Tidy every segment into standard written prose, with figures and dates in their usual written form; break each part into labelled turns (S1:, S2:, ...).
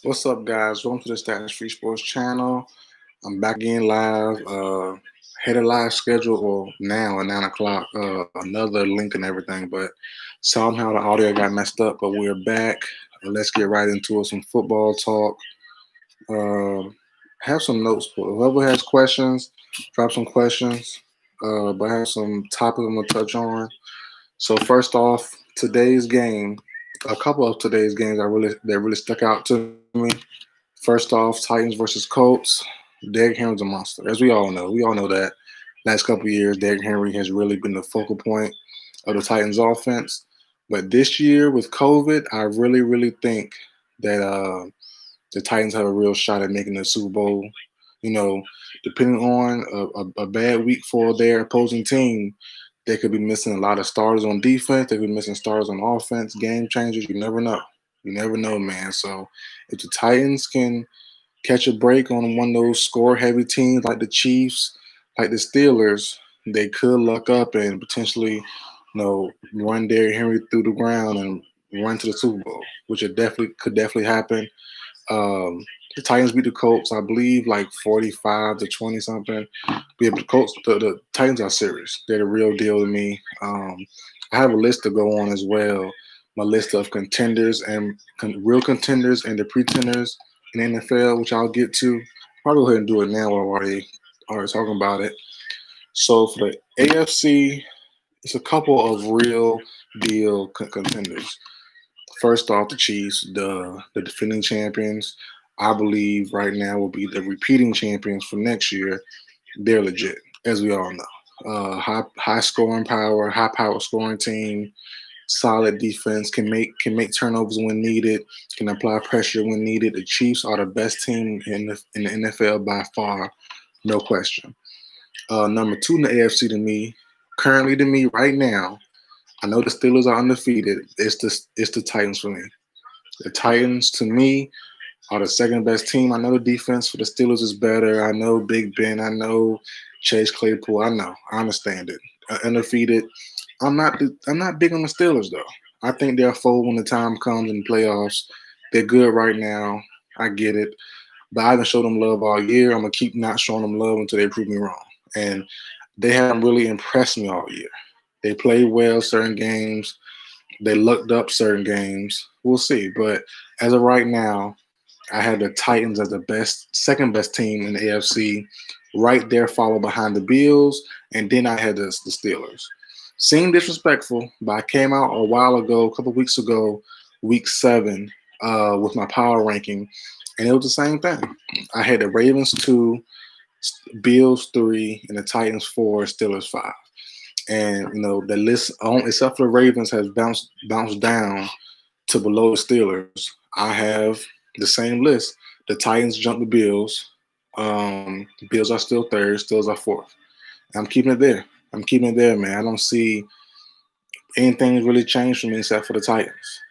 S1: What's up, guys? Welcome to the Status Free Sports channel. I'm back again live. Had a live schedule, well, now at 9 o'clock, another link and everything, but somehow the audio got messed up. But we're back. Let's get right into it. Some football talk. Uh, have some notes for whoever has questions, drop some questions. But I have some topics I'm going to touch on. So, first off, today's game, a couple of today's games that really stuck out to me. First off, Titans versus Colts. Derrick Henry's a monster, as we all know. We all know that. Last couple of years, Derrick Henry has really been the focal point of the Titans' offense. But this year with COVID, I really think that the Titans have a real shot at making the Super Bowl. You know, depending on a bad week for their opposing team, they could be missing a lot of starters on defense. They could be missing starters on offense, game changers. You never know. You never know, man. So if the Titans can catch a break on one of those score heavy teams like the Chiefs, like the Steelers, they could luck up and potentially, run Derrick Henry through the ground and run to the Super Bowl, which it definitely could definitely happen. The Titans beat the Colts, I believe, like 45-20 something. Yeah, but the Titans are serious. They're the real deal to me. I have a list to go on as well. My list of contenders and real contenders and the pretenders in the NFL, which I'll get to. I'll go ahead and do it now while we're already talking about it. So for the AFC, it's a couple of real deal contenders. First off, the Chiefs, the defending champions. I believe right now will be the repeating champions for next year. They're legit, as we all know. High scoring power, high power scoring team, solid defense, can make turnovers when needed, can apply pressure when needed. The Chiefs are the best team in the NFL by far, no question. Number two in the AFC to me, currently to me right now, I know the Steelers are undefeated. It's the Titans for me. The Titans to me are the second best team. I know the defense for the Steelers is better. I know Big Ben. I know Chase Claypool. I understand it. Undefeated. I'm not big on the Steelers though. I think they'll fold when the time comes in the playoffs. They're good right now. I get it, but I haven't showed them love all year. I'm gonna keep not showing them love until they prove me wrong. And they haven't really impressed me all year. They played well certain games. They looked up certain games. We'll see. But as of right now, I had the Titans as the second best team in the AFC, right there, followed behind the Bills, and then I had the Steelers. Seemed disrespectful, but I came out a while ago, a couple weeks ago, week 7, with my power ranking, and it was the same thing. I had the Ravens 2, Bills 3, and the Titans 4, Steelers 5. And the list, except for the Ravens, has bounced down to below the Steelers. I have the same list. The Titans jumped the Bills. Bills are still third. Steelers are fourth. I'm keeping it there. I'm keeping it there, man. I don't see anything really changed for me except for the Titans.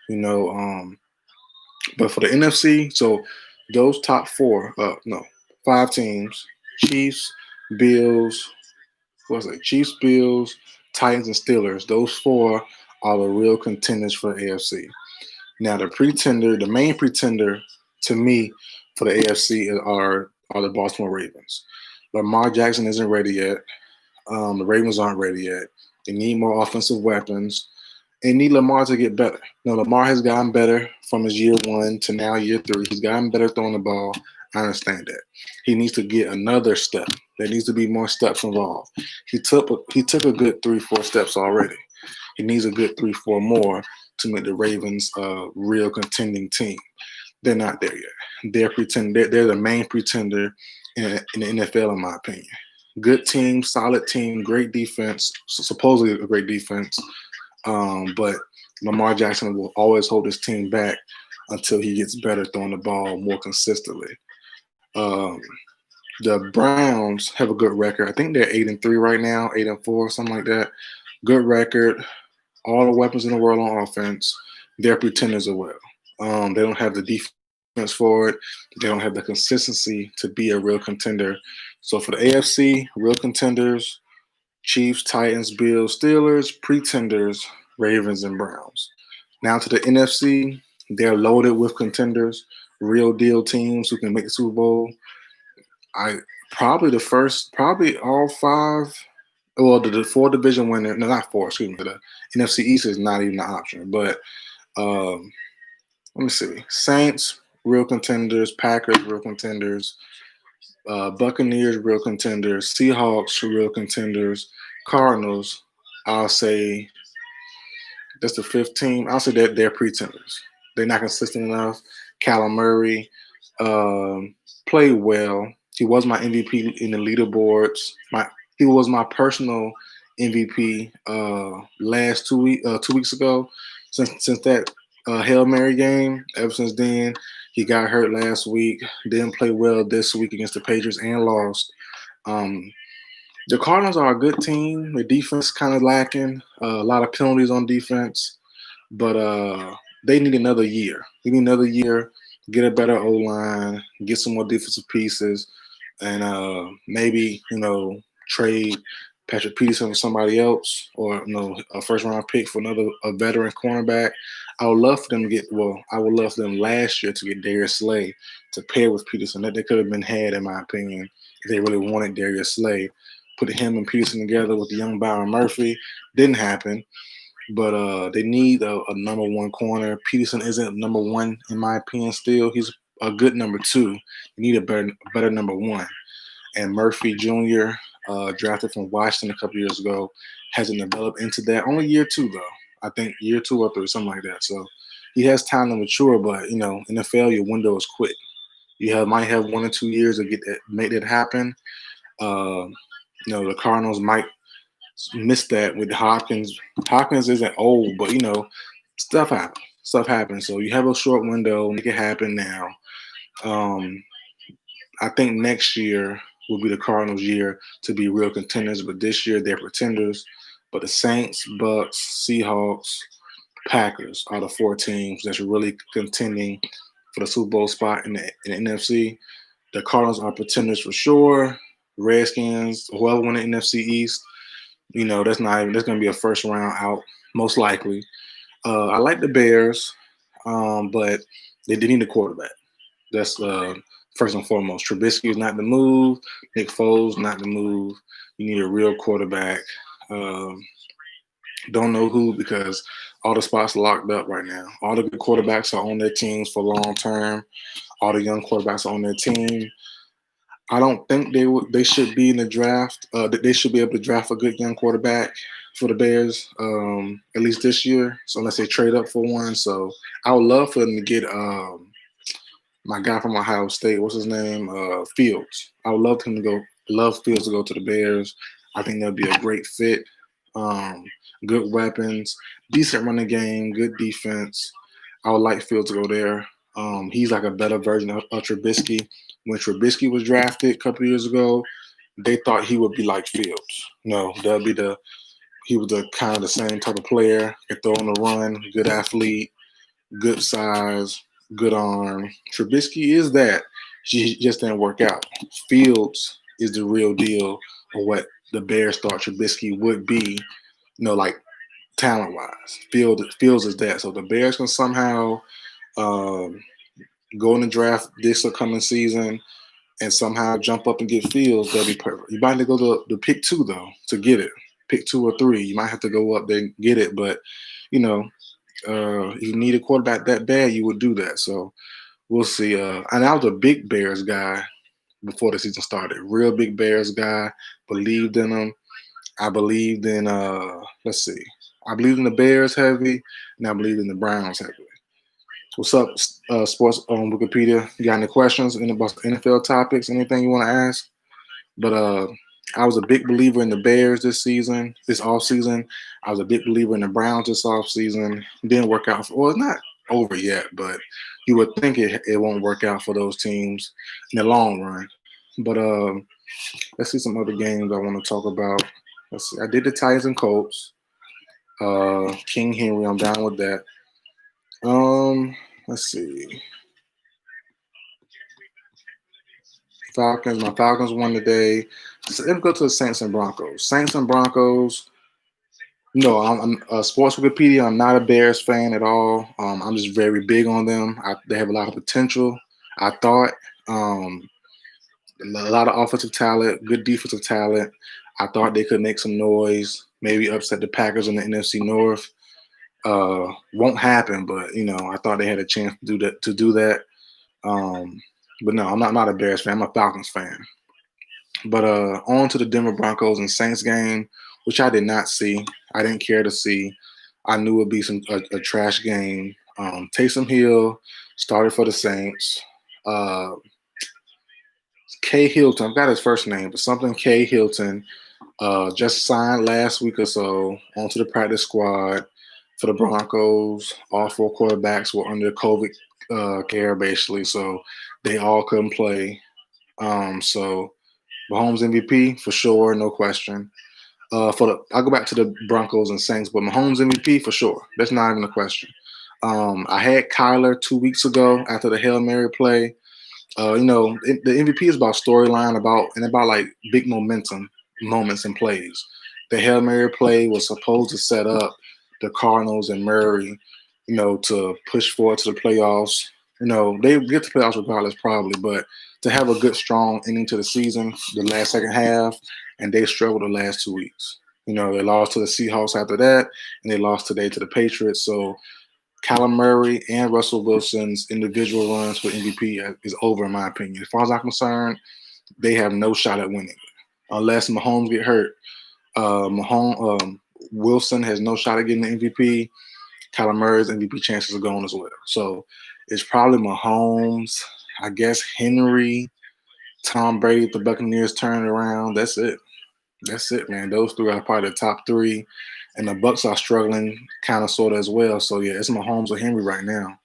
S1: But for the NFC, so those top four, no, 5 teams: Chiefs, Bills. What's it? Chiefs, Bills, Titans, and Steelers. Those four are the real contenders for the AFC. Now, the main pretender to me for the AFC are the Baltimore Ravens. Lamar Jackson isn't ready yet. The Ravens aren't ready yet. They need more offensive weapons. They need Lamar to get better. Lamar has gotten better from his year 1 to now year 3. He's gotten better throwing the ball. I understand that. He needs to get another step. There needs to be more steps involved. He took a good 3-4 steps already. He needs a good 3-4 more to make the Ravens a real contending team. They're not there yet. They're the main pretender in the NFL, in my opinion. Good team, solid team, great defense, supposedly a great defense. But Lamar Jackson will always hold his team back until he gets better throwing the ball more consistently. Um, the Browns have a good record. I think they're 8-3 right now, 8-4, something like that. Good record, all the weapons in the world on offense. They're pretenders as well. They don't have the defense for it. They don't have the consistency to be a real contender. So for the AFC, real contenders: Chiefs, Titans, Bills, Steelers. Pretenders: Ravens and Browns. Now to the NFC, they're loaded with contenders. real deal teams who can make the Super Bowl. I probably the first, probably all five. Well, the four division winner, no, not four. Excuse me. The NFC East is not even an option. But um, let me see. Saints, real contenders. Packers, real contenders. Buccaneers, real contenders. Seahawks, real contenders. Cardinals, I'll say that's the fifth team. I'll say that they're pretenders. They're not consistent enough. Callum Murray played well. He was my MVP in the leaderboards. He was my personal MVP last 2 weeks ago. Since that Hail Mary game, ever since then, he got hurt last week. Didn't play well this week against the Patriots and lost. Um, the Cardinals are a good team. The defense kind of lacking. A lot of penalties on defense, but they need another year. They need another year. Get a better O line. Get some more defensive pieces, and maybe trade Patrick Peterson for somebody else, or a first round pick for another a veteran cornerback. I would love for them to get. Well, I would love for them last year to get Darius Slay to pair with Peterson. That they could have been had, in my opinion, if they really wanted Darius Slay. Put him and Peterson together with the young Byron Murphy. Didn't happen. But they need a number one corner. Peterson isn't number one in my opinion. Still, he's a good number two. You need a better number one. And Murphy Jr., drafted from Washington a couple years ago, hasn't developed into that. Only year two though. I think year two or three, something like that. So he has time to mature. But NFL, your window is quick. Might have 1 or 2 years to get that, make that happen. Uh, the Cardinals might missed that with Hopkins. Hopkins isn't old, but stuff happens. Stuff happens. So you have a short window, make it happen now. Um, I think next year will be the Cardinals' year to be real contenders, but this year they're pretenders. But the Saints, Bucks, Seahawks, Packers are the four teams that's really contending for the Super Bowl spot in the NFC. The Cardinals are pretenders for sure. Redskins, whoever won the NFC East, that's going to be a first round out, most likely. I like the Bears, but they need a quarterback. That's first and foremost. Trubisky is not the move. Nick Foles not the move. You need a real quarterback. Um, don't know who, because all the spots are locked up right now. All the good quarterbacks are on their teams for long term. All the young quarterbacks are on their team. I don't think they should be in the draft. They should be able to draft a good young quarterback for the Bears, at least this year. So unless they trade up for one, so I would love for them to get my guy from Ohio State. What's his name? Fields. I would love him to go. Love Fields to go to the Bears. I think that'd be a great fit. Um, Good weapons, decent running game, good defense. I would like Fields to go there. He's like a better version of Trubisky. When Trubisky was drafted a couple years ago, they thought he would be like Fields. No, that'd be he was the kind of the same type of player. Could throw on the run, good athlete, good size, good arm. Trubisky is that. He just didn't work out. Fields is the real deal of what the Bears thought Trubisky would be. Like talent wise, Fields is that. So the Bears can somehow um, go in the draft this upcoming season and somehow jump up and get Fields. That'd be perfect. You might have to go to the pick two though to get it. Pick 2 or 3. You might have to go up there and get it, but if you need a quarterback that bad, you would do that. So we'll see. And I was a big Bears guy before the season started. Real big Bears guy. Believed in them. I believed in let's see. I believed in the Bears heavy, and I believed in the Browns heavy. What's up, sports on Wikipedia? You got any questions about NFL topics? Anything you want to ask? But I was a big believer in the Bears this off season. I was a big believer in the Browns this off season. Didn't work out. Well, it's not over yet, but you would think it won't work out for those teams in the long run. But let's see some other games I want to talk about. Let's see. I did the Titans and Colts. King Henry, I'm down with that. Let's see. Falcons. My Falcons won today. So let's go to the Saints and Broncos. Saints and Broncos. No, I'm Sports Wikipedia. I'm not a Bears fan at all. I'm just very big on them. They have a lot of potential. I thought um, a lot of offensive talent, good defensive talent. I thought they could make some noise, maybe upset the Packers in the NFC North. Won't happen, but I thought they had a chance to do that. Um, but no, I'm not a Bears fan. I'm a Falcons fan. But on to the Denver Broncos and Saints game, which I did not see. I didn't care to see. I knew it would be a trash game. Taysom Hill started for the Saints. Uh, K Hilton, I've got his first name, but something K Hilton just signed last week or so onto the practice squad for the Broncos. All four quarterbacks were under COVID care, basically, so they all couldn't play. So Mahomes MVP for sure, no question. I'll go back to the Broncos and Saints, but Mahomes MVP for sure. That's not even a question. I had Kyler 2 weeks ago after the Hail Mary play. The MVP is about storyline, about like big momentum moments and plays. The Hail Mary play was supposed to set up the Cardinals and Murray, to push forward to the playoffs. They get to playoffs regardless, probably, but to have a good, strong ending to the season, the last second half, and they struggled the last 2 weeks. They lost to the Seahawks after that, and they lost today to the Patriots. So Kyler Murray and Russell Wilson's individual runs for MVP is over, in my opinion. As far as I'm concerned, they have no shot at winning unless Mahomes get hurt. Wilson has no shot at getting the MVP. Kyler Murray's MVP chances are gone as well. So it's probably Mahomes, I guess Henry, Tom Brady if the Buccaneers turn it around. That's it. That's it, man. Those three are probably the top three. And the Bucks are struggling kind of sort of as well. So yeah, it's Mahomes or Henry right now.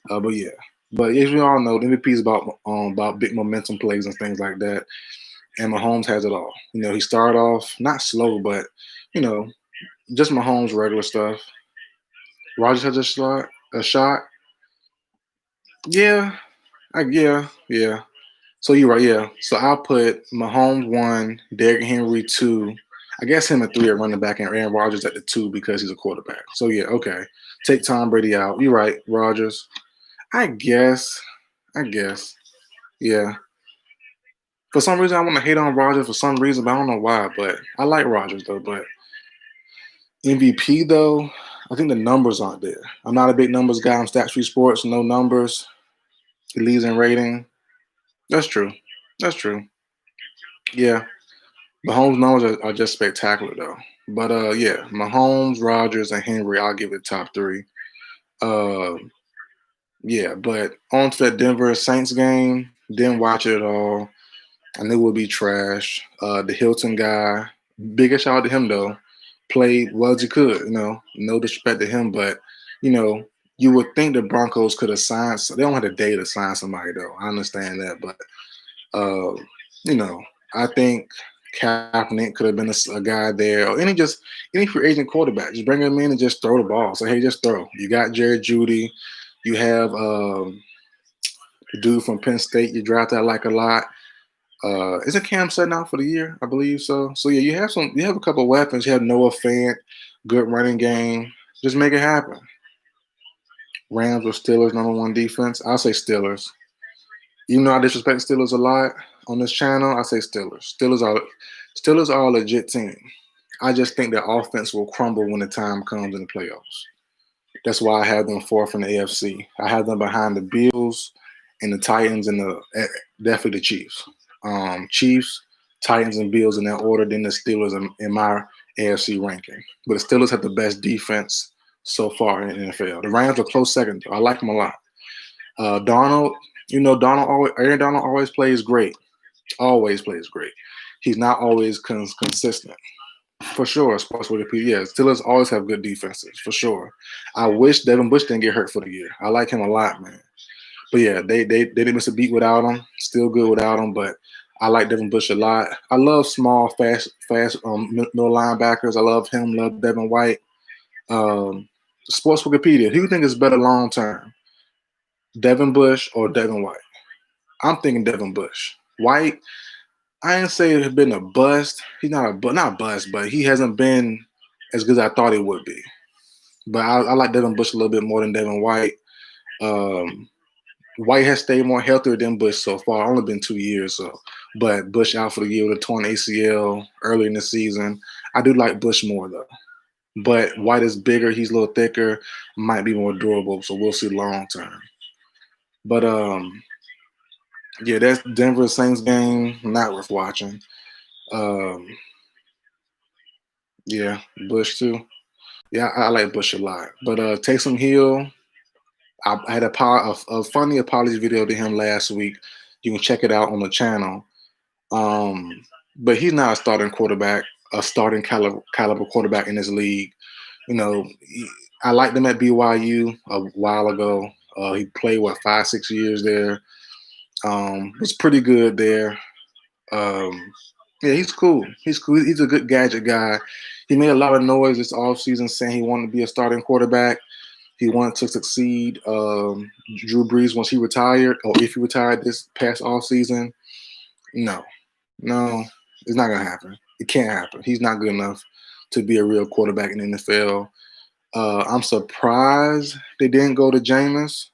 S1: But yeah. But as we all know, the MVP is about big momentum plays and things like that. And Mahomes has it all. He started off not slow, but you know, just Mahomes regular stuff. Rogers has a shot. Yeah, yeah. So you're right, yeah. So I'll put Mahomes one, Derrick Henry two. I guess him at three at running back and Aaron Rodgers at the two because he's a quarterback. So yeah, okay. Take Tom Brady out. You're right, Rodgers. I guess. I guess. Yeah. For some reason I want to hate on Rodgers for some reason, but I don't know why. But I like Rodgers though. But MVP though, I think the numbers aren't there. I'm not a big numbers guy on Stat Street Sports. No numbers. He leads in rating. That's true. That's true. Yeah. Mahomes' numbers are just spectacular though. But yeah, Mahomes, Rodgers, and Henry, I'll give it top three. Uh, yeah, but on to that Denver Saints game. Didn't watch it at all. I knew it would be trash. The Hilton guy, biggest shout out to him though. Played well as he could. No disrespect to him, but you know, you would think the Broncos could have signed. They don't have the day to sign somebody though. I understand that, but uh, you know, I think Kaepernick could have been a guy there, or any free agent quarterback. Just bring him in and just throw the ball. So hey, just throw. You got Jerry Judy. You have the dude from Penn State. You drafted I like a lot. Isn't Cam Sutton out for the year? I believe so. So yeah, you have some. You have a couple of weapons. You have Noah Fant, good running game. Just make it happen. Rams or Steelers number one defense. I'll say Steelers. Even though I disrespect Steelers a lot on this channel, I say Steelers. Steelers are a legit team. I just think their offense will crumble when the time comes in the playoffs. That's why I have them fourth in the AFC. I have them behind the Bills and the Titans and definitely the Chiefs. Chiefs, Titans, and Bills in that order. Then the Steelers in my AFC ranking. But the Steelers have the best defense so far in the NFL. The Rams are close second. Though. I like them a lot. Donald, Aaron Donald always plays great. Always plays great. He's not always consistent. For sure, sports Wikipedia. Yeah, Steelers always have good defenses, for sure. I wish Devin Bush didn't get hurt for the year. I like him a lot, man. But yeah, they didn't miss a beat without him. Still good without him, but I like Devin Bush a lot. I love small, fast middle linebackers. I love him. Love Devin White. Sports Wikipedia. Who do you think is better long term, Devin Bush or Devin White? I'm thinking Devin Bush. White, I didn't say it had been a bust. He's not a bust, but he hasn't been as good as I thought he would be. But I like Devin Bush a little bit more than Devin White. Um, White has stayed more healthier than Bush so far. Only been 2 years, so but Bush out for the year with a torn ACL early in the season. I do like Bush more though. But White is bigger, he's a little thicker, might be more durable, so we'll see long term. But yeah, that's Denver Saints game, not worth watching. Um, yeah, Bush too. Yeah, I like Bush a lot. But Taysom Hill, I had a funny apology video to him last week. You can check it out on the channel. But he's not a starting quarterback, a starting caliber quarterback in this league. You know, I liked him at BYU a while ago. He played 5, 6 years there. Was pretty good there. Um, yeah, he's cool. He's cool. He's a good gadget guy. He made a lot of noise this offseason saying he wanted to be a starting quarterback. He wanted to succeed Drew Brees once he retired, or if he retired this past offseason. No, no, it's not gonna happen. It can't happen. He's not good enough to be a real quarterback in the NFL. I'm surprised they didn't go to Jameis,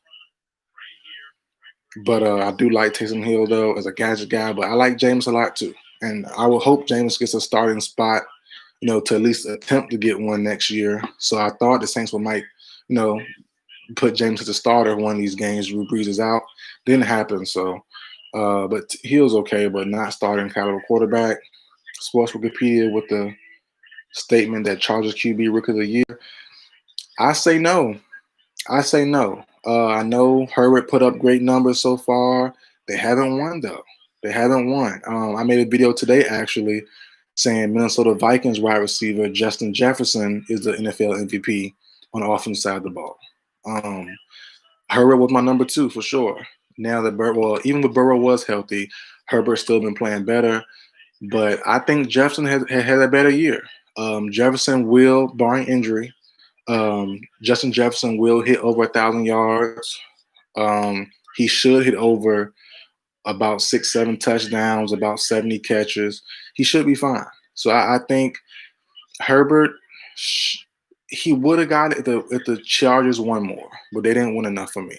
S1: but I do like Taysom Hill though as a gadget guy. But I like Jameis a lot too, and I will hope Jameis gets a starting spot, to at least attempt to get one next year. So I thought the Saints might, you know, put Jameis as a starter one of these games. Drew Brees is out. Didn't happen. So, but Hill's okay, but not starting caliber quarterback. Sports Wikipedia with the statement that Chargers QB Rookie of the Year. I say no. I say no. I know Herbert put up great numbers so far. They haven't won though. They haven't won. I made a video today actually saying Minnesota Vikings wide receiver Justin Jefferson is the NFL MVP on the offensive side of the ball. Herbert was my number two for sure. Now that even when Burrow was healthy, Herbert's still been playing better. But I think Jefferson has had a better year. Jefferson will, barring injury, Justin Jefferson will hit over 1,000 yards. He should hit over about 6, 7 touchdowns, about 70 catches. He should be fine. So I think Herbert, he would have got it if the Chargers won more, but they didn't win enough for me.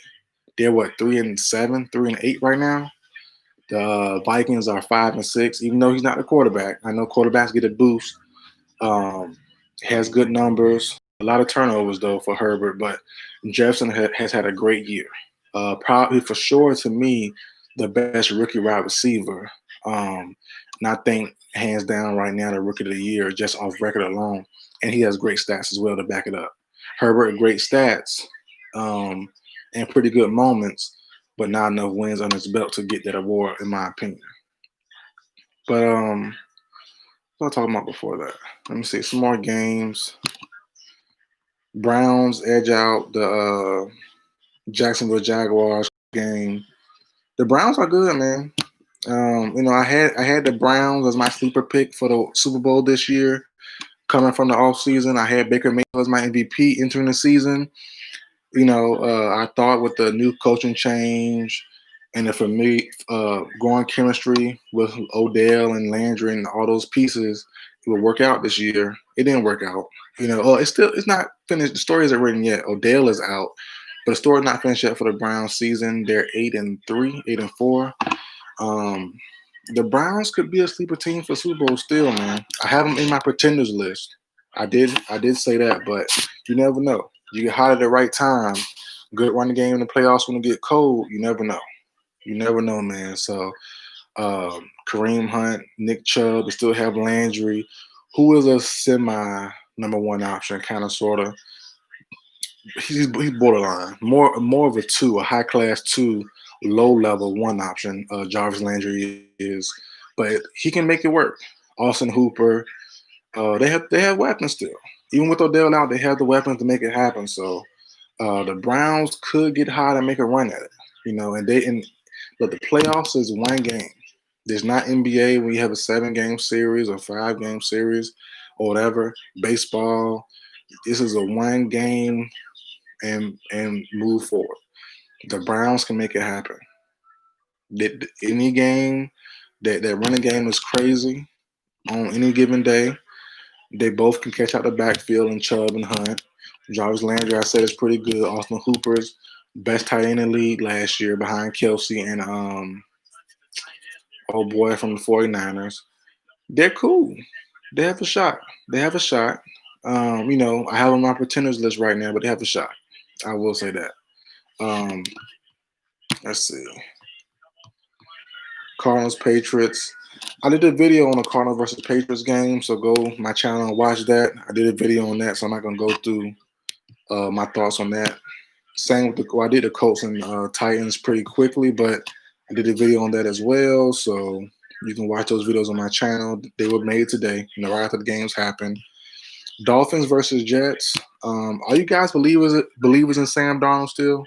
S1: They're 3-7, 3-8 right now. The Vikings are 5-6, even though he's not a quarterback. I know quarterbacks get a boost. Has good numbers. A lot of turnovers though for Herbert, but Jefferson has had a great year. Probably for sure to me the best rookie wide receiver. And I think hands down right now the rookie of the year just off record alone, and he has great stats as well to back it up. Herbert great stats and pretty good moments, but not enough wins on his belt to get that award in my opinion. But what was I talking about before that? Let me see some more games. Browns edge out the Jacksonville Jaguars game. The Browns are good, man. I had the Browns as my sleeper pick for the Super Bowl this year. Coming from the offseason, I had Baker Mayfield as my MVP entering the season. I thought with the new coaching change and the growing chemistry with Odell and Landry and all those pieces, it would work out this year. It didn't work out. It's not finished. The story isn't written yet. Odell is out, but the story's not finished yet for the Browns season. They're 8-3, 8-4. The Browns could be a sleeper team for Super Bowl still, man. I have them in my pretenders list. I did say that, but you never know. You get hot at the right time. Good running game in the playoffs when it get cold. You never know. You never know, man. So Kareem Hunt, Nick Chubb, they still have Landry, who is a semi number one option, kind of sort of. He's borderline, more of a two, a high class two, low level one option. Jarvis Landry is, but he can make it work. Austin Hooper, they have weapons still. Even with Odell out, they have the weapons to make it happen. So the Browns could get hot and make a run at it. But the playoffs is one game. There's not NBA when you have a 7-game series or 5-game series or whatever. Baseball, this is a one game and move forward. The Browns can make it happen. Any game that running game is crazy on any given day. They both can catch out the backfield and Chubb and Hunt. Jarvis Landry, I said, is pretty good. Austin Hooper's best tight end in the league last year behind Kelsey and old boy from the 49ers. They're cool. They have a shot. They have a shot. I have them on my pretenders list right now, but they have a shot. I will say that. Um, let's see. Cardinals Patriots. I did a video on the Cardinals versus Patriots game, so go my channel and watch that. I did a video on that, so I'm not gonna go through my thoughts on that. Same with I did the Colts and Titans pretty quickly, but I did a video on that as well. So you can watch those videos on my channel. They were made today, right after the games happened. Dolphins versus Jets. Are you guys believers in Sam Darnold still?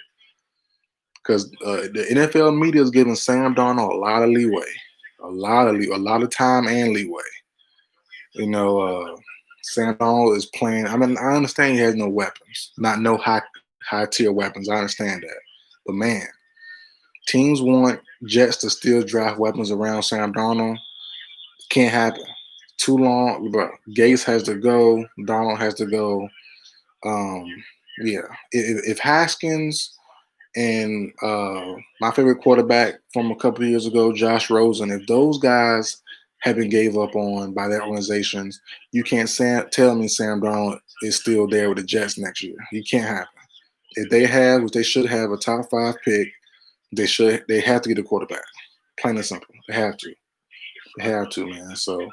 S1: Because the NFL media is giving Sam Darnold a lot of leeway, a lot of time and leeway. Sam Darnold is playing. I mean, I understand he has no weapons, not no high tier weapons. I understand that, but man, teams want Jets to still draft weapons around Sam Darnold. Can't happen. Too long, bro. Gates has to go. Darnold has to go. Um, yeah. If Haskins and my favorite quarterback from a couple of years ago, Josh Rosen, if those guys have been gave up on by their organizations, you can't tell me Sam Darnold is still there with the Jets next year. You can't happen. If they have, which they should have, a top 5 pick, they have to get a quarterback. Plain and simple. They have to. They have to, man. So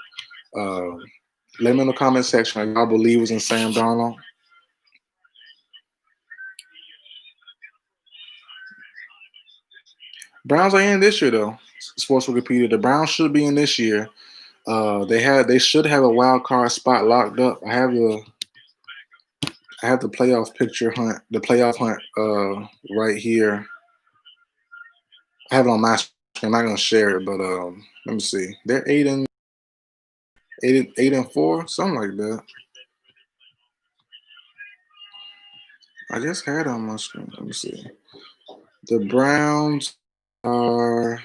S1: let me in the comment section. Are y'all believers in Sam Darnold? Browns are in this year though. Sports Wikipedia. The Browns should be in this year. They should have a wild card spot locked up. I have the playoff hunt right here. I have it on my screen. I'm not gonna share it, but let me see. They're 8-4, something like that. I just had it on my screen. Let me see. The Browns are.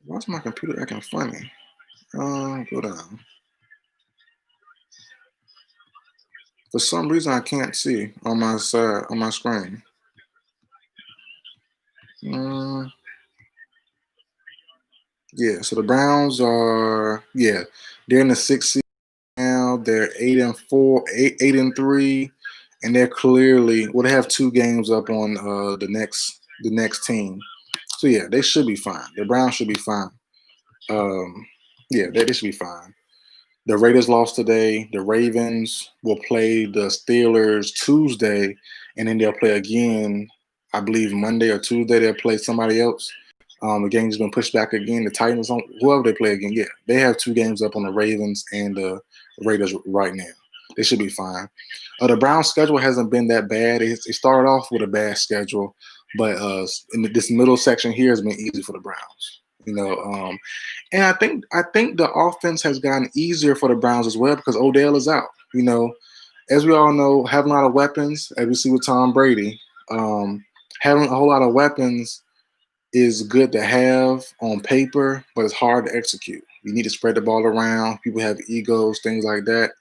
S1: Why's my computer acting funny? Go down. For some reason, I can't see on my side on my screen. Yeah, so the Browns are they're in the 6th seed now. They're 8-4, 8-3, and they're clearly they have 2 games up on the next team. So yeah, they should be fine. The Browns should be fine. They should be fine. The Raiders lost today. The Ravens will play the Steelers Tuesday, and then they'll play again, I believe Monday or Tuesday. They'll play somebody else. The game's been pushed back again. The Titans, whoever they play again, they have 2 games up on the Ravens and the Raiders right now. They should be fine. The Browns' schedule hasn't been that bad. It started off with a bad schedule, but in this middle section here has been easy for the Browns. And I think the offense has gotten easier for the Browns as well because Odell is out. As we all know, having a lot of weapons, as we see with Tom Brady, having a whole lot of weapons is good to have on paper, but it's hard to execute. You need to spread the ball around. People have egos, things like that,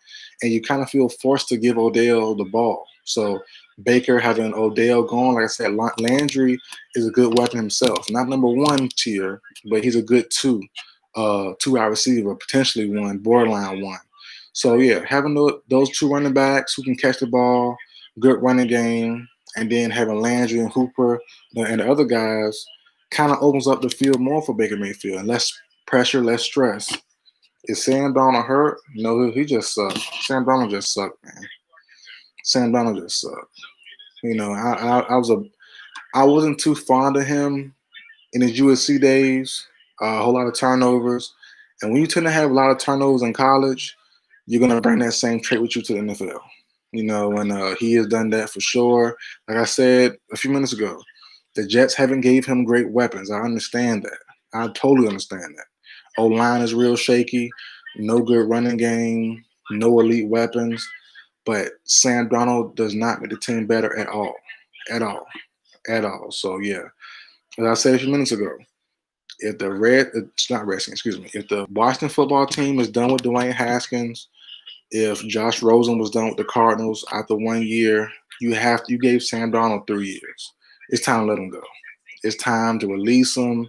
S1: and you kind of feel forced to give Odell the ball. So Baker having Odell going, like I said, Landry is a good weapon himself. Not number 1 tier, but he's a good 2-wide receiver, potentially 1, borderline 1. So yeah, having those 2 running backs who can catch the ball, good running game, and then having Landry and Hooper and the other guys kind of opens up the field more for Baker Mayfield and less pressure, less stress. Is Sam Darnold hurt? No, he just sucked. Sam Darnold just sucked, man. Sam Darnold just sucked. I wasn't too fond of him in his USC days. A whole lot of turnovers, and when you tend to have a lot of turnovers in college, you're gonna bring that same trait with you to the NFL. And he has done that for sure. Like I said a few minutes ago, the Jets haven't gave him great weapons. I understand that. I totally understand that. O-line is real shaky. No good running game. No elite weapons. But Sam Darnold does not make the team better at all. At all. At all. So, yeah. As I said a few minutes ago, if the Washington football team is done with Dwayne Haskins, if Josh Rosen was done with the Cardinals after 1 year, You gave Sam Darnold 3 years. It's time to let him go. It's time to release him.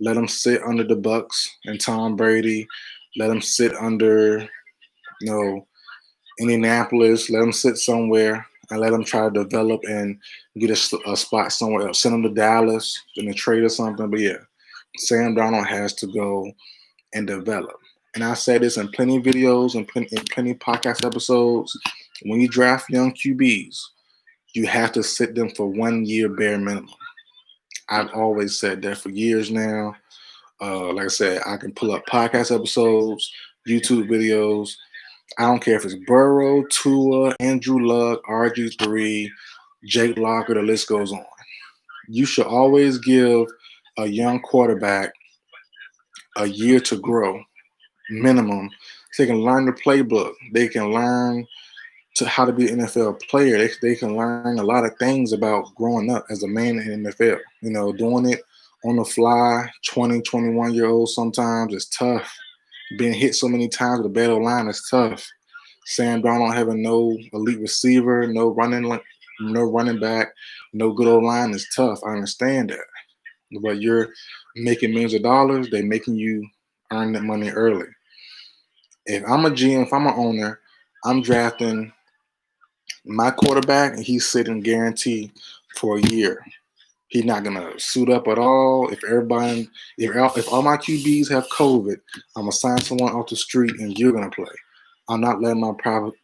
S1: Let him sit under the Bucks and Tom Brady. Let him sit under, Indianapolis. Let him sit somewhere and let him try to develop and get a spot somewhere else. Send him to Dallas in a trade or something. But yeah, Sam Darnold has to go and develop. And I said this in plenty of videos and plenty podcast episodes. When you draft young QBs, you have to sit them for 1 year bare minimum. I've always said that for years now. Like I said, I can pull up podcast episodes, YouTube videos. I don't care if it's Burrow, Tua, Andrew Luck, RG3, Jake Locker, the list goes on. You should always give a young quarterback a year to grow, minimum, so they can learn the playbook. They can learn to how to be an NFL player. They can learn a lot of things about growing up as a man in the NFL. Doing it on the fly, 20, 21-year-old sometimes is tough. Being hit so many times with a bad line is tough. Sam Darnold having no elite receiver, no running back, no good old line is tough. I understand that. But you're making millions of dollars, they're making you earn that money early. If I'm a GM, if I'm an owner, I'm drafting my quarterback and he's sitting guaranteed for a year. He's not gonna suit up at all. If all my QBs have COVID, I'm gonna sign someone off the street and you're gonna play. I'm not letting my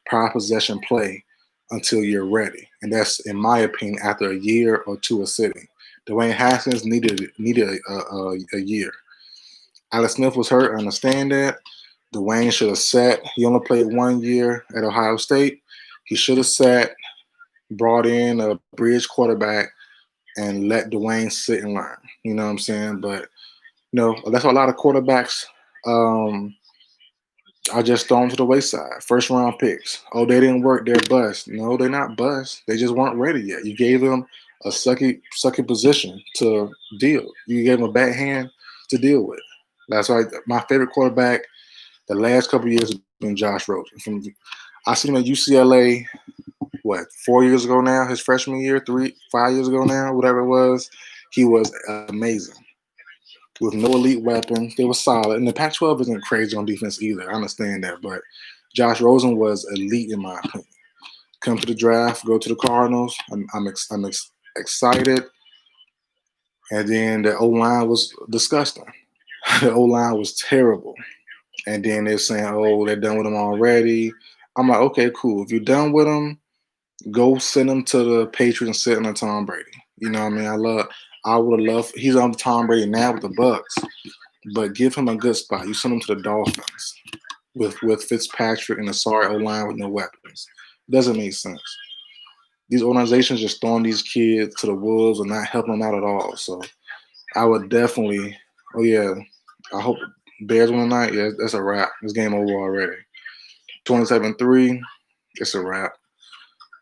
S1: prior possession play until you're ready, and that's, in my opinion, after a year or two of sitting. Dwayne Haskins needed a year. Alex Smith was hurt. I understand that. Dwayne should have sat. He only played 1 year at Ohio State. He should have sat, brought in a bridge quarterback, and let Dwayne sit and learn. You know what I'm saying? But that's why a lot of quarterbacks are just thrown to the wayside. First round picks. Oh, they didn't work. They're bust. No, they're not bust. They just weren't ready yet. You gave them a sucky position to deal. You gave them a bad hand to deal with. That's why my favorite quarterback the last couple of years has been Josh Rosen. I seen him at UCLA, 4 years ago now, his freshman year, 5 years ago now, whatever it was. He was amazing. With no elite weapons. They were solid. And the Pac-12 isn't crazy on defense either. I understand that. But Josh Rosen was elite in my opinion. Come to the draft, go to the Cardinals. I'm excited. And then the O-line was disgusting. The O-line was terrible. And then they're saying, oh, they're done with him already. I'm like, okay, cool. If you're done with him, go send him to the Patriots and sit on Tom Brady. You know what I mean? I would have loved. He's on Tom Brady now with the Bucks, but give him a good spot. You send him to the Dolphins with Fitzpatrick and a sorry O line with no weapons. Doesn't make sense. These organizations just throwing these kids to the wolves and not helping them out at all. So I would definitely. Oh yeah, I hope Bears win tonight. Yeah, that's a wrap. This game over already. 27-3. It's a wrap.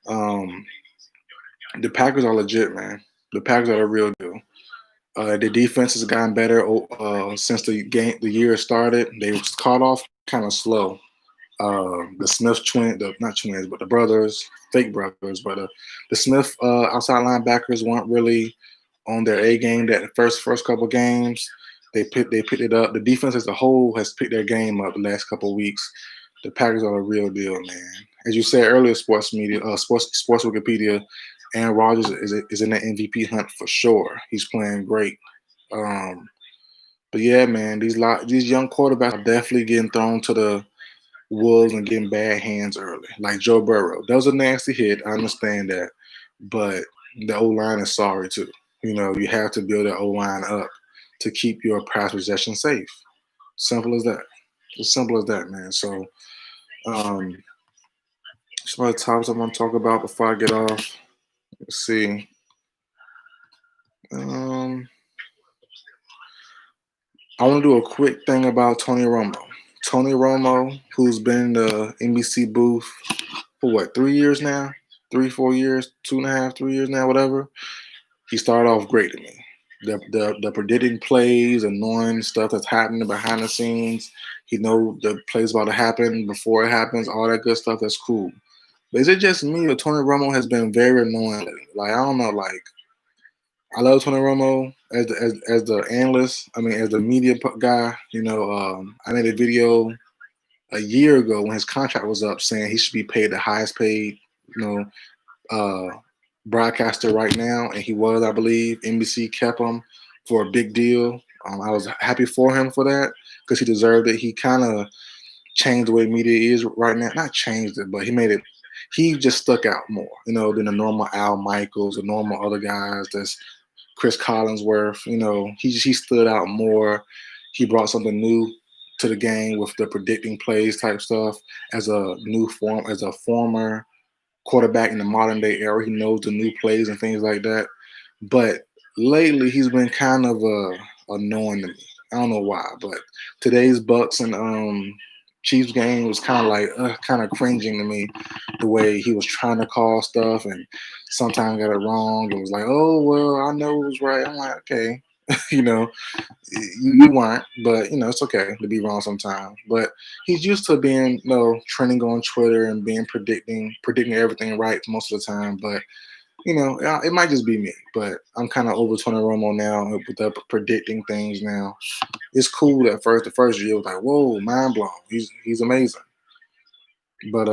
S1: The Packers are legit, man. The Packers are the real deal. The defense has gotten better since the year started. They was caught off kind of slow. The Smith not twins, but the brothers, fake brothers, but the Smith outside linebackers weren't really on their A game that first couple games. They picked it up. The defense as a whole has picked their game up the last couple of weeks. The Packers are the real deal, man. As you said earlier, sports Wikipedia, Aaron Rodgers is in that MVP hunt for sure. He's playing great. But yeah, man, these young quarterbacks are definitely getting thrown to the wolves and getting bad hands early. Like Joe Burrow. That was a nasty hit. I understand that. But the O-line is sorry too. You have to build that O-line up to keep your pass possession safe. Simple as that. As simple as that, man. So some other topics I want to talk about before I get off. Let's see. I want to do a quick thing about Tony Romo. Tony Romo, who's been in the NBC booth for 3 years now? 3, 4 years, 2.5, 3 years now, whatever. He started off great to me. The predicting plays and knowing stuff that's happening behind the scenes. He know the plays about to happen before it happens, all that good stuff. That's cool. But is it just me or Tony Romo has been very annoying lately? Like I don't know. Like I love Tony Romo as the analyst. I mean, as the media guy. I made a video a year ago when his contract was up, saying he should be paid the highest paid, you know, uh, broadcaster right now, and he was, I believe. NBC kept him for a big deal. I was happy for him for that because he deserved it. He kind of changed the way media is right now. Not changed it, but he made it. He just stuck out more, than the normal Al Michaels, the normal other guys. That's Chris Collinsworth. He stood out more. He brought something new to the game with the predicting plays type stuff as a former quarterback in the modern day era. He knows the new plays and things like that. But lately, he's been kind of annoying to me. I don't know why, but today's Bucks and Chiefs game was kind of like kind of cringing to me. The way he was trying to call stuff and sometimes got it wrong and was like, "Oh well, I know it was right." I'm like, okay, you know, you weren't, but it's okay to be wrong sometimes. But he's used to being, trending on Twitter and being predicting everything right most of the time. But it might just be me. But I'm kind of over Tony Romo now with the predicting things now. It's cool at first. The first year was like, whoa, mind blown. He's amazing. But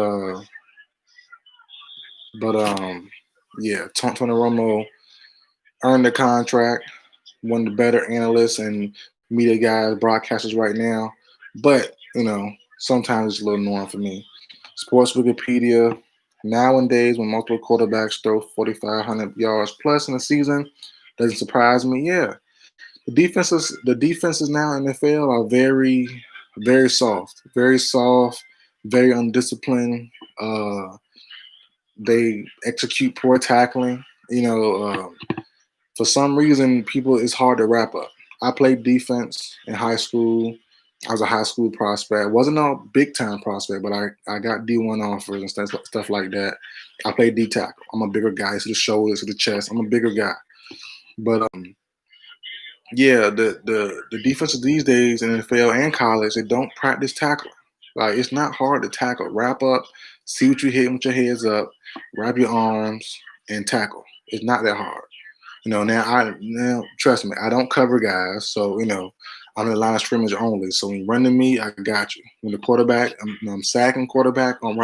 S1: yeah, Tony Romo earned the contract, one of the better analysts and media guys, broadcasters right now. But, sometimes it's a little annoying for me. Sports Wikipedia, nowadays when multiple quarterbacks throw 4,500 yards plus in a season, doesn't surprise me. Yeah. The defenses now in the NFL are very, very soft, very undisciplined. They execute poor tackling. For some reason, people it's hard to wrap up. I played defense in high school. I was a high school prospect. Wasn't a big time prospect, but I got D1 offers and stuff like that. I played D tackle. I'm a bigger guy, to the shoulders, to the chest. I'm a bigger guy. But yeah, the defenses these days in the NFL and college, they don't practice tackling. Like it's not hard to tackle. Wrap up, see what you hit with your heads up, wrap your arms, and tackle. It's not that hard. Now trust me, I don't cover guys, so I'm in the line of scrimmage only. So when you run to me, I got you. When the quarterback, I'm sacking quarterback, I'm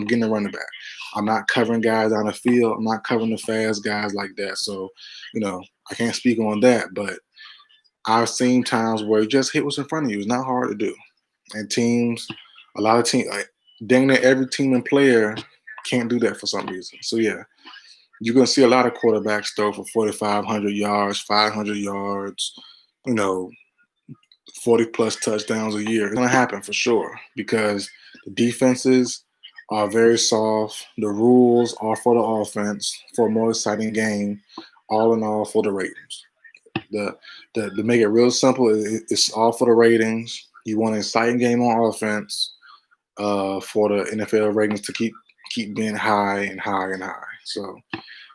S1: getting the running back. I'm not covering guys on the field. I'm not covering the fast guys like that. So, I can't speak on that, but I've seen times where you just hit what's in front of you. It's not hard to do. And a lot of teams, like, dang near every team and player can't do that for some reason. So yeah, you're gonna see a lot of quarterbacks throw for 4,500 yards, 500 yards, you know, 40 plus touchdowns a year. It's gonna happen for sure because the defenses are very soft. The rules are for the offense for a more exciting game. All in all, for the ratings. The, to make it real simple, it's all for the ratings. You want an exciting game on offense for the NFL ratings to keep being high and high and high. So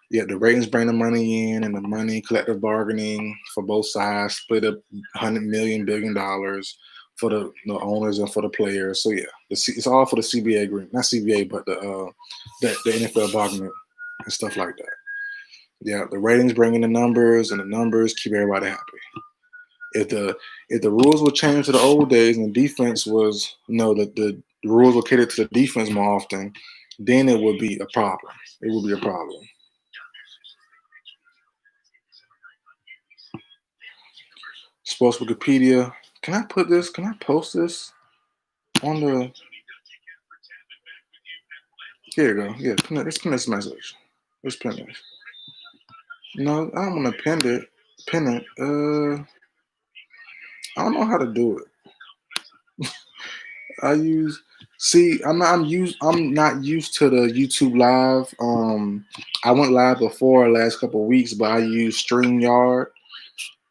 S1: yeah, the ratings bring the money in, and the money collective bargaining for both sides split up $100 million, $1 billion for the owners and for the players. So yeah, it's all for the CBA agreement, not CBA, but the NFL bargaining and stuff like that. Yeah, the ratings bring in the numbers, and the numbers keep everybody happy. If the rules were changed to the old days and the defense was the rules were catered to the defense more often, then it would be a problem. It would be a problem. Sports Wikipedia. Can I put this? Can I post this on the? Here you go. Yeah, let's pin this message. Let's pin this. No, I don't want to pin it. Pin it. I don't know how to do it. I use. See, I'm not used to the YouTube live. I went live before last couple of weeks, but I use StreamYard.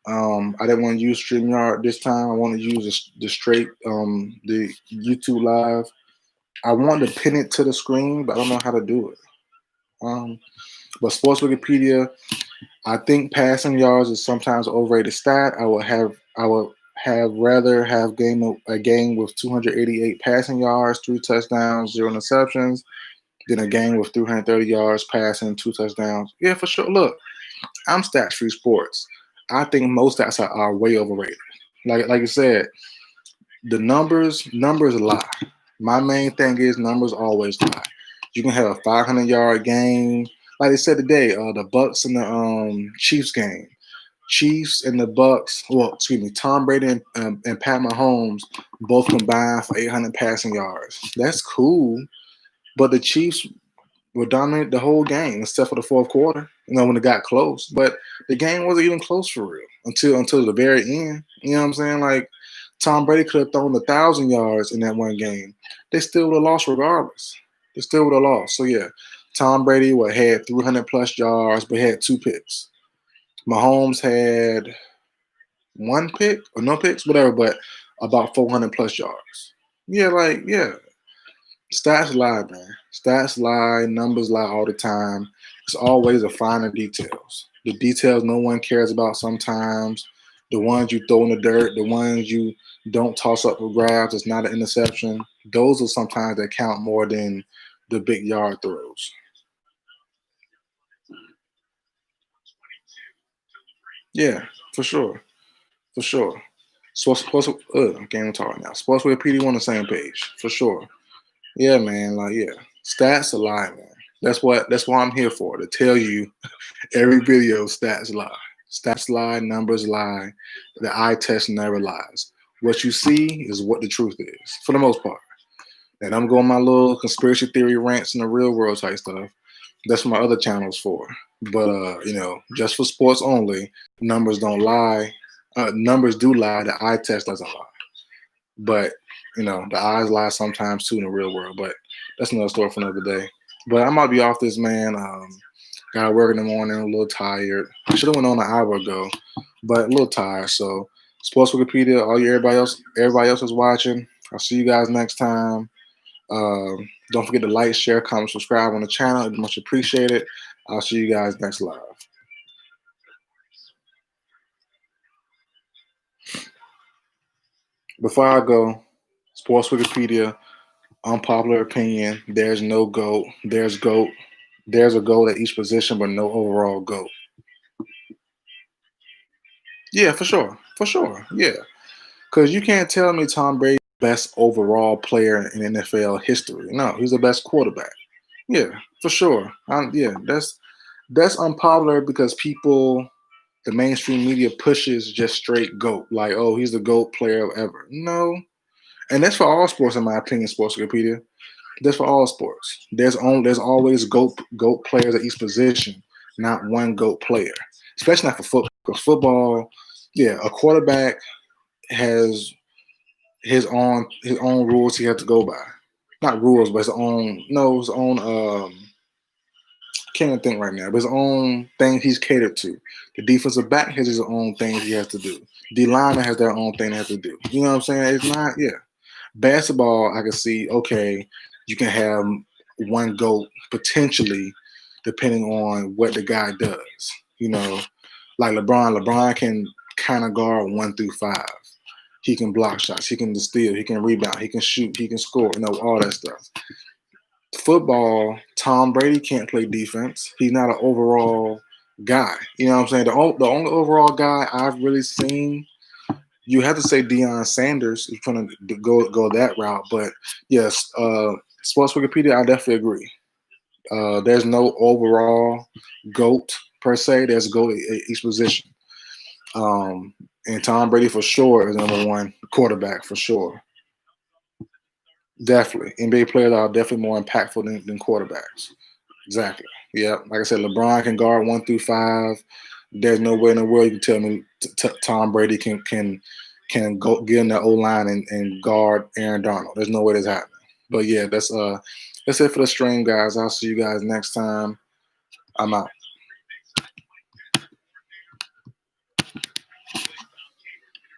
S1: I didn't want to use StreamYard this time. I want to use the straight the YouTube live. I want to pin it to the screen, but I don't know how to do it. Um, but Sports Wikipedia, I think passing yards is sometimes an overrated stat. I would have rather have a game with 288 passing yards, 3 touchdowns, 0 interceptions, Then a game with 330 yards passing, 2 touchdowns. Yeah, for sure. Look, I'm stats free sports. I think most stats are way overrated. Like you said, the numbers lie. My main thing is numbers always lie. You can have a 500-yard game. Like they said today, the Bucks and the Chiefs game. Chiefs and the Bucks. Well, excuse me, Tom Brady and Pat Mahomes both combined for 800 passing yards. That's cool, but the Chiefs were dominant the whole game except for the fourth quarter. When it got close, but the game wasn't even close for real until the very end. You know what I'm saying? Like Tom Brady could have thrown 1,000 yards in that one game. They still would have lost regardless. They still would have lost. So yeah, Tom Brady had 300 plus yards, but had 2 picks. Mahomes had 1 pick or no picks, whatever, but about 400 plus yards. Yeah, yeah. Stats lie, man. Stats lie, numbers lie all the time. It's always the finer details. The details no one cares about sometimes. The ones you throw in the dirt, the ones you don't toss up for grabs, it's not an interception. Those are sometimes that count more than the big yard throws. Yeah, for sure. For sure. I can't even talk right now. Sports with PD on the same page. For sure. Yeah, man. Like, yeah. Stats a lie, man. That's why I'm here for, to tell you every video stats lie. Stats lie, numbers lie. The eye test never lies. What you see is what the truth is, for the most part. And I'm going my little conspiracy theory rants in the real world type stuff. That's what my other channel's for. But just for sports only, numbers don't lie. Numbers do lie. The eye test doesn't lie. But the eyes lie sometimes too in the real world. But that's another story for another day. But I might be off this, man. Got to work in the morning, a little tired. I should have went on an hour ago, but a little tired. So, Sports Wikipedia, everybody else is watching. I'll see you guys next time. Don't forget to like, share, comment, subscribe on the channel. It's much appreciated. I'll see you guys next live. Before I go, Sports Wikipedia, unpopular opinion. There's no GOAT. There's GOAT. There's a GOAT at each position, but no overall GOAT. Yeah, for sure. For sure. Yeah. Because you can't tell me Tom Brady best overall player in NFL history. No, he's the best quarterback. Yeah, for sure. Yeah, that's unpopular because the mainstream media pushes just straight GOAT. Like, oh, he's the GOAT player ever. No. And that's for all sports, in my opinion, Sports Wikipedia. That's for all sports. There's always GOAT players at each position, not one GOAT player. Especially not for football. Because football, yeah, a quarterback has his own rules he has to go by. Not rules, but his own can't even think right now, but his own thing he's catered to. The defensive back has his own things he has to do. The lineman has their own thing they have to do. You know what I'm saying? It's not, yeah. Basketball, I can see, okay, you can have one GOAT potentially depending on what the guy does. Like LeBron. LeBron can kind of guard 1 through 5. He can block shots. He can steal. He can rebound. He can shoot. He can score. All that stuff. Football, Tom Brady can't play defense. He's not an overall guy. You know what I'm saying? The only overall guy I've really seen, you have to say Deion Sanders if you're trying to go that route. But yes, Sports Wikipedia, I definitely agree. There's no overall GOAT per se. There's GOAT at each position. And Tom Brady for sure is number one quarterback for sure. Definitely. NBA players are definitely more impactful than quarterbacks. Exactly. Yeah. Like I said, LeBron can guard 1 through 5. There's no way in the world you can tell me Tom Brady can go get in the O line and guard Aaron Donald. There's no way that's happening. But yeah, that's it for the stream, guys. I'll see you guys next time. I'm out.